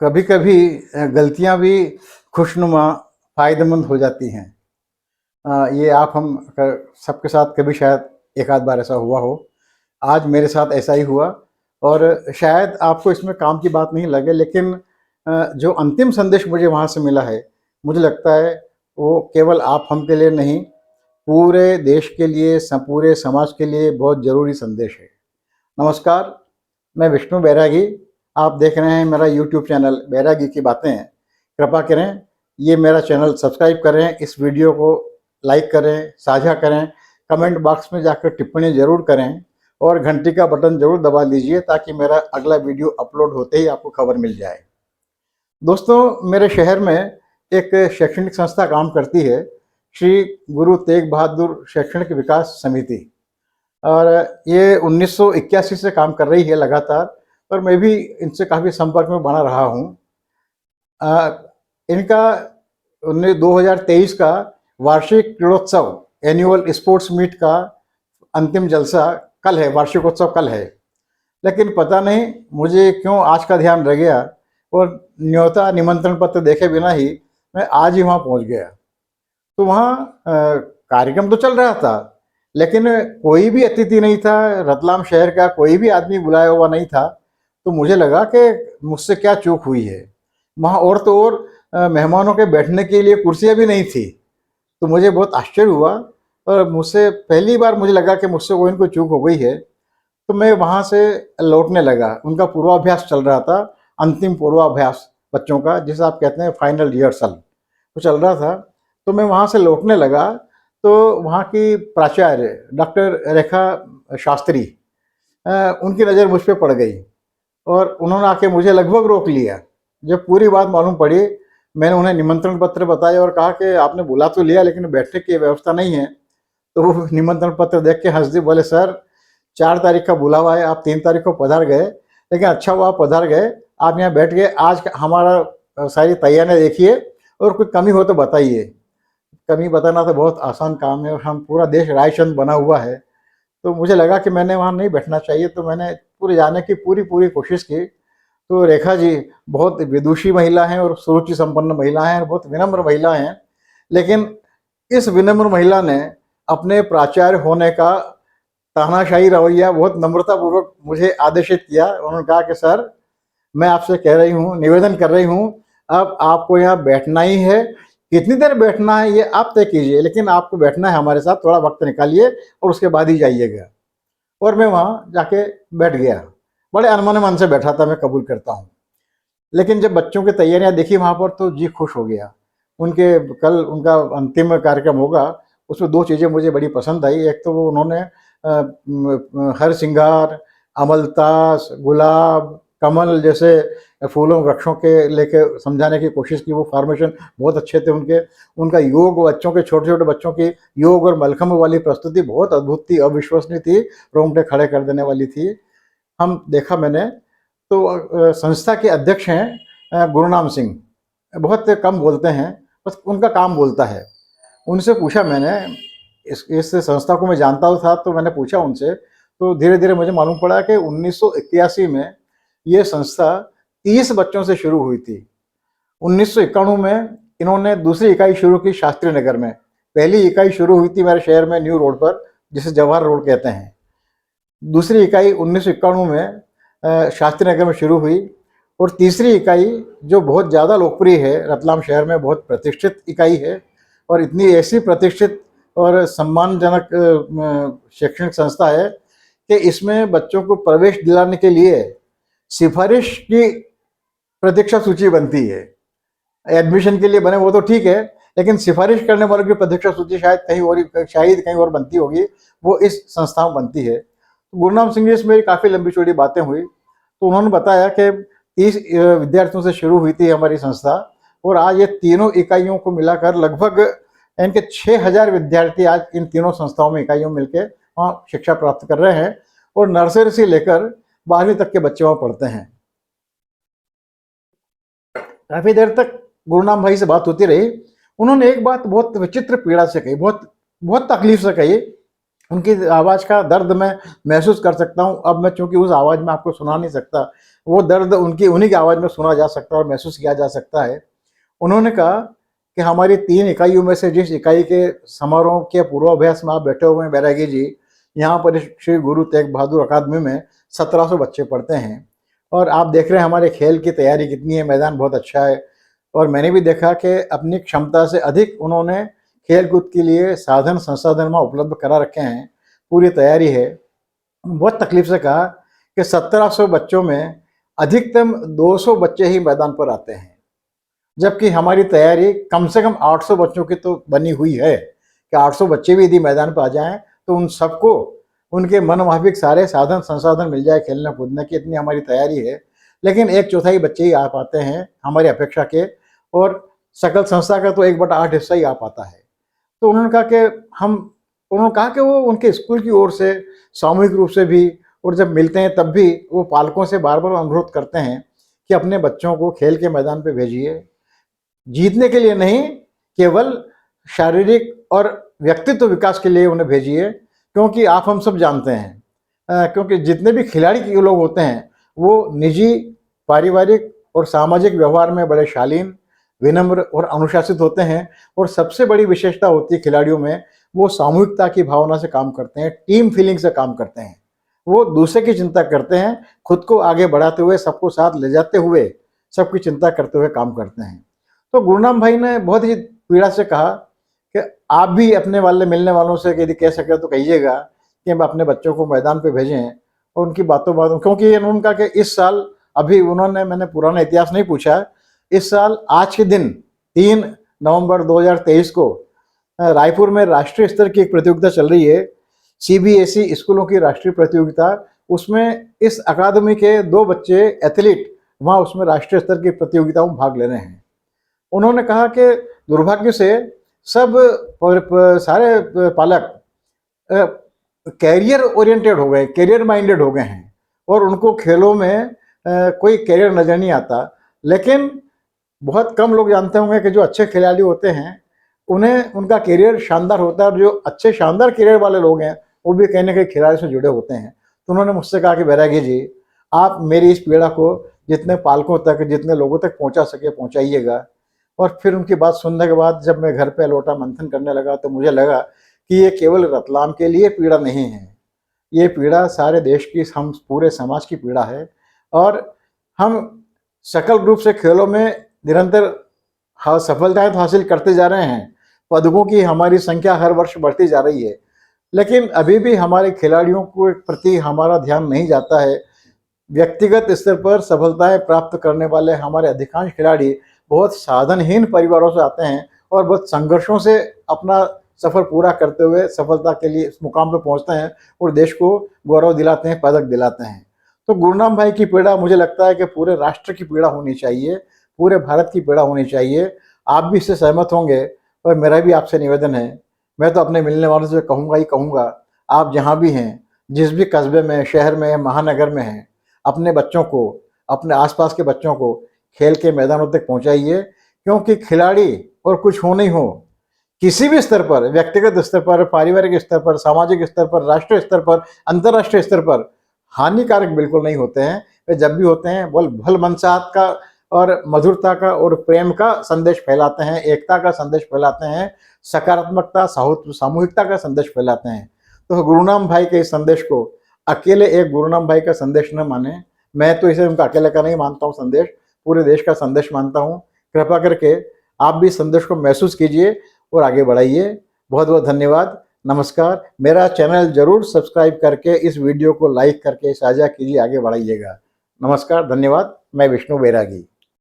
कभी कभी गलतियां भी खुशनुमा फायदेमंद हो जाती हैं। ये आप हम सबके साथ कभी शायद एक आध बार ऐसा हुआ हो। आज मेरे साथ ऐसा ही हुआ। और शायद आपको इसमें काम की बात नहीं लगे, लेकिन जो अंतिम संदेश मुझे वहाँ से मिला है, मुझे लगता है वो केवल आप हम के लिए नहीं, पूरे देश के लिए, पूरे समाज के लिए बहुत ज़रूरी संदेश है। नमस्कार, मैं विष्णु बैरागी। आप देख रहे हैं मेरा यूट्यूब चैनल बैरागी की बातें। कृपा करें, ये मेरा चैनल सब्सक्राइब करें, इस वीडियो को लाइक करें, साझा करें, कमेंट बॉक्स में जाकर टिप्पणी ज़रूर करें और घंटी का बटन ज़रूर दबा दीजिए ताकि मेरा अगला वीडियो अपलोड होते ही आपको खबर मिल जाए। दोस्तों, मेरे शहर में एक शैक्षणिक संस्था काम करती है, श्री गुरु तेग बहादुर शैक्षणिक विकास समिति। और ये 1981 से काम कर रही है लगातार, और मैं भी इनसे काफ़ी संपर्क में बना रहा हूँ। इनका 2023 का वार्षिक क्रीड़ोत्सव, एनुअल स्पोर्ट्स मीट का अंतिम जलसा कल है, वार्षिकोत्सव कल है। लेकिन पता नहीं मुझे क्यों आज का ध्यान रह गया और न्योता निमंत्रण पत्र देखे बिना ही मैं आज ही वहाँ पहुँच गया। तो वहाँ कार्यक्रम तो चल रहा था, लेकिन कोई भी अतिथि नहीं था, रतलाम शहर का कोई भी आदमी बुलाया हुआ नहीं था। तो मुझे लगा कि मुझसे क्या चूक हुई है। वहाँ और तो और मेहमानों के बैठने के लिए कुर्सियाँ भी नहीं थी। तो मुझे बहुत आश्चर्य हुआ और मुझसे पहली बार मुझे लगा कि मुझसे कोई न कोई चूक हो गई है। तो मैं वहाँ से लौटने लगा। उनका पूर्वाभ्यास चल रहा था, अंतिम पूर्वाभ्यास बच्चों का, जिसे आप कहते हैं फाइनल रिहर्सल, तो चल रहा था। तो मैं वहाँ से लौटने लगा तो वहाँ की प्राचार्य डॉक्टर रेखा शास्त्री, उनकी नज़र मुझ पर पड़ गई और उन्होंने आके मुझे लगभग रोक लिया। जब पूरी बात मालूम पड़ी, मैंने उन्हें निमंत्रण पत्र बताया और कहा कि आपने बुला तो लिया लेकिन बैठने की व्यवस्था नहीं है। तो वो निमंत्रण पत्र देख के हंस दी, बोले सर 4 तारीख का बुलावा है, आप 3 तारीख को पधार गए, लेकिन अच्छा हुआ आप पधार गए, आप यहाँ बैठ गए। आज हमारा सारी तैयारियाँ देखिए और कोई कमी हो तो बताइए। कमी बताना तो बहुत आसान काम है और हम पूरा देश रायचंद बना हुआ है। तो मुझे लगा कि मैंने वहाँ नहीं बैठना चाहिए, तो मैंने पूरे जाने की पूरी कोशिश की। तो रेखा जी बहुत विदुषी महिला हैं और सुरुचि संपन्न महिला हैं और बहुत विनम्र महिला हैं। लेकिन इस विनम्र महिला ने अपने प्राचार्य होने का तानाशाही रवैया बहुत नम्रतापूर्वक मुझे आदेशित किया। उन्होंने कहा कि सर, मैं आपसे कह रही हूँ, निवेदन कर रही हूँ, अब आपको यहाँ बैठना ही है। कितनी देर बैठना है ये आप तय कीजिए, लेकिन आपको बैठना है हमारे साथ, थोड़ा वक्त निकालिए और उसके बाद ही जाइएगा। और मैं वहाँ जाके बैठ गया। बड़े अनमने मन से बैठा था, मैं कबूल करता हूँ। लेकिन जब बच्चों की तैयारियां देखी वहाँ पर तो जी खुश हो गया। उनके कल उनका अंतिम कार्यक्रम होगा, उसमें 2 चीज़ें मुझे बड़ी पसंद आई। एक तो वो उन्होंने हर श्रृंगार, अमलतास, गुलाब, कमल जैसे फूलों वृक्षों के लेके समझाने की कोशिश की। वो फॉर्मेशन बहुत अच्छे थे उनके। उनका योग, बच्चों के छोटे छोटे बच्चों की योग और मलखम्ब वाली प्रस्तुति बहुत अद्भुत थी, अविश्वसनीय थी, रोंगटे खड़े कर देने वाली थी। हम देखा मैंने तो संस्था के अध्यक्ष हैं गुरुनाम सिंह, बहुत कम बोलते हैं, बस उनका काम बोलता है। उनसे पूछा मैंने, इस संस्था को मैं जानता था, तो मैंने पूछा उनसे। तो धीरे धीरे मुझे मालूम पड़ा कि 1981 में ये संस्था 30 बच्चों से शुरू हुई थी। 1991 में इन्होंने दूसरी इकाई शुरू की शास्त्री नगर में। पहली इकाई शुरू हुई थी मेरे शहर में न्यू रोड पर, जिसे जवाहर रोड कहते हैं। दूसरी इकाई 1991 में शास्त्री नगर में शुरू हुई। और तीसरी इकाई जो बहुत ज़्यादा लोकप्रिय है, रतलाम शहर में बहुत प्रतिष्ठित इकाई है और इतनी ऐसी प्रतिष्ठित और सम्मानजनक शैक्षणिक संस्था है कि इसमें बच्चों को प्रवेश दिलाने के लिए सिफारिश की प्रतीक्षा सूची बनती है। एडमिशन के लिए बने वो तो ठीक है, लेकिन सिफारिश करने वालों की प्रतीक्षा सूची शायद कहीं और बनती होगी, वो इस संस्था में बनती है। गुरुनाम सिंह जी से मेरी काफ़ी लंबी चौड़ी बातें हुई, तो उन्होंने बताया कि 30 विद्यार्थियों से शुरू हुई थी हमारी संस्था, और आज ये तीनों इकाइयों को मिलाकर लगभग इनके 6000 विद्यार्थी आज इन तीनों संस्थाओं में, इकाइयों में मिलकर वहाँ शिक्षा प्राप्त कर रहे हैं और नर्सरी से लेकर 12वीं तक के बच्चे वहाँ पढ़ते हैं। काफ़ी देर तक गुरुनाम भाई से बात होती रही। उन्होंने एक बात बहुत विचित्र पीड़ा से कही, बहुत बहुत तकलीफ से कही उनकी आवाज़ का दर्द मैं महसूस कर सकता हूँ। अब मैं चूँकि उस आवाज़ में आपको सुना नहीं सकता, वो दर्द उनकी उन्हीं की आवाज़ में सुना जा सकता है और महसूस किया जा सकता है। उन्होंने कहा कि हमारी 3 इकाइयों में से जिस इकाई के समारोह के पूर्वाभ्यास में आप बैठे हुए हैं बैरागी जी, यहाँ पर श्री गुरु तेग बहादुर अकादमी में 1700 बच्चे पढ़ते हैं और आप देख रहे हैं हमारे खेल की तैयारी कितनी है, मैदान बहुत अच्छा है। और मैंने भी देखा कि अपनी क्षमता से अधिक उन्होंने खेल कूद के लिए साधन संसाधन वहाँ उपलब्ध करा रखे हैं, पूरी तैयारी है। बहुत तकलीफ से कहा कि 1700 बच्चों में अधिकतम 200 बच्चे ही मैदान पर आते हैं, जबकि हमारी तैयारी कम से कम 800 बच्चों की तो बनी हुई है कि 800 बच्चे भी यदि मैदान पर आ जाएं तो उन सबको उनके मन मुताबिक सारे साधन संसाधन मिल जाए खेलने कूदने की, इतनी हमारी तैयारी है। लेकिन 1/4 बच्चे ही आ पाते हैं हमारी अपेक्षा के, और सकल संस्था का तो 1/8 हिस्सा ही आ पाता है। तो उन्होंने कहा कि उन्होंने कहा कि वो उनके स्कूल की ओर से सामूहिक रूप से भी, और जब मिलते हैं तब भी वो पालकों से बार बार अनुरोध करते हैं कि अपने बच्चों को खेल के मैदान पे भेजिए, जीतने के लिए नहीं, केवल शारीरिक और व्यक्तित्व विकास के लिए उन्हें भेजिए। क्योंकि आप हम सब जानते हैं, क्योंकि जितने भी खिलाड़ी के लोग होते हैं वो निजी, पारिवारिक और सामाजिक व्यवहार में बड़े शालीन, विनम्र और अनुशासित होते हैं। और सबसे बड़ी विशेषता होती है खिलाड़ियों में, वो सामूहिकता की भावना से काम करते हैं, टीम फीलिंग से काम करते हैं। वो दूसरे की चिंता करते हैं, खुद को आगे बढ़ाते हुए, सबको साथ ले जाते हुए, सबकी चिंता करते हुए काम करते हैं। तो गुरनाम भाई ने बहुत ही पीड़ा से कहा कि आप भी अपने वाले मिलने वालों से यदि कह सके तो कहिएगा कि हम अपने बच्चों को मैदान पे भेजें। और उनकी बातों, क्योंकि उन्होंने कहा कि इस साल, अभी उन्होंने, मैंने पुराना इतिहास नहीं पूछा, इस साल आज के दिन 3 नवंबर 2023 को रायपुर में राष्ट्रीय स्तर की एक प्रतियोगिता चल रही है, सीबीएसई स्कूलों की राष्ट्रीय प्रतियोगिता। उसमें इस अकादमी के 2 बच्चे एथलीट वहाँ उसमें राष्ट्रीय स्तर की प्रतियोगिताओं में भाग ले रहे हैं। उन्होंने कहा कि दुर्भाग्य से सब सारे पालक कैरियर ओरिएंटेड हो गए, कैरियर माइंडेड हो गए हैं, और उनको खेलों में कोई कैरियर नजर नहीं आता। लेकिन बहुत कम लोग जानते होंगे कि जो अच्छे खिलाड़ी होते हैं उन्हें उनका कैरियर शानदार होता है, और जो अच्छे शानदार कैरियर वाले लोग हैं वो भी कहीं ना कहीं खिलाड़ी से जुड़े होते हैं। तो उन्होंने मुझसे कहा कि बैरागी जी, आप मेरी इस पीड़ा को जितने पालकों तक, जितने लोगों तक पहुंचा सके पहुंचाइएगा। और फिर उनकी बात सुनने के बाद जब मैं घर पे लौटा, मंथन करने लगा, तो मुझे लगा कि ये केवल रतलाम के लिए पीड़ा नहीं है, ये पीड़ा सारे देश की, हम पूरे समाज की पीड़ा है। और हम सकल रूप से खेलों में निरंतर सफलताएं तो हासिल करते जा रहे हैं, पदकों की हमारी संख्या हर वर्ष बढ़ती जा रही है, लेकिन अभी भी हमारे खिलाड़ियों के प्रति हमारा ध्यान नहीं जाता है। व्यक्तिगत स्तर पर सफलताएं प्राप्त करने वाले हमारे अधिकांश खिलाड़ी बहुत साधनहीन परिवारों से आते हैं और बहुत संघर्षों से अपना सफर पूरा करते हुए सफलता के लिए इस मुकाम पर पहुंचते हैं और देश को गौरव दिलाते हैं, पदक दिलाते हैं। तो गुरनाम भाई की पीड़ा, मुझे लगता है कि पूरे राष्ट्र की पीड़ा होनी चाहिए, पूरे भारत की पीड़ा होनी चाहिए। आप भी इससे सहमत होंगे, और मेरा भी आपसे निवेदन है, मैं तो अपने मिलने वालों से कहूँगा ही कहूँगा, आप जहाँ भी हैं, जिस भी कस्बे में, शहर में, महानगर में हैं, अपने बच्चों को, अपने आसपास के बच्चों को खेल के मैदानों तक पहुंचाइए। क्योंकि खिलाड़ी और कुछ हो नहीं हो, किसी भी स्तर पर, व्यक्तिगत स्तर पर, पारिवारिक स्तर पर, सामाजिक स्तर पर, राष्ट्रीय स्तर पर, अंतर्राष्ट्रीय स्तर पर हानिकारक बिल्कुल नहीं होते हैं। वे जब भी होते हैं वो भल मनसाहत का और मधुरता का और प्रेम का संदेश फैलाते हैं, एकता का संदेश फैलाते हैं, सकारात्मकता, सामूहिकता का संदेश फैलाते हैं। तो गुरुनाम भाई के इस संदेश को अकेले एक गुरुनाम भाई का संदेश न माने, मैं तो इसे उनका अकेले का नहीं मानता हूँ संदेश, पूरे देश का संदेश मानता हूँ। कृपा करके आप भी संदेश को महसूस कीजिए और आगे बढ़ाइए। बहुत बहुत धन्यवाद, नमस्कार। मेरा चैनल जरूर सब्सक्राइब करके इस वीडियो को लाइक करके साझा कीजिए, आगे बढ़ाइएगा। नमस्कार, धन्यवाद। मैं विष्णु बैरागी।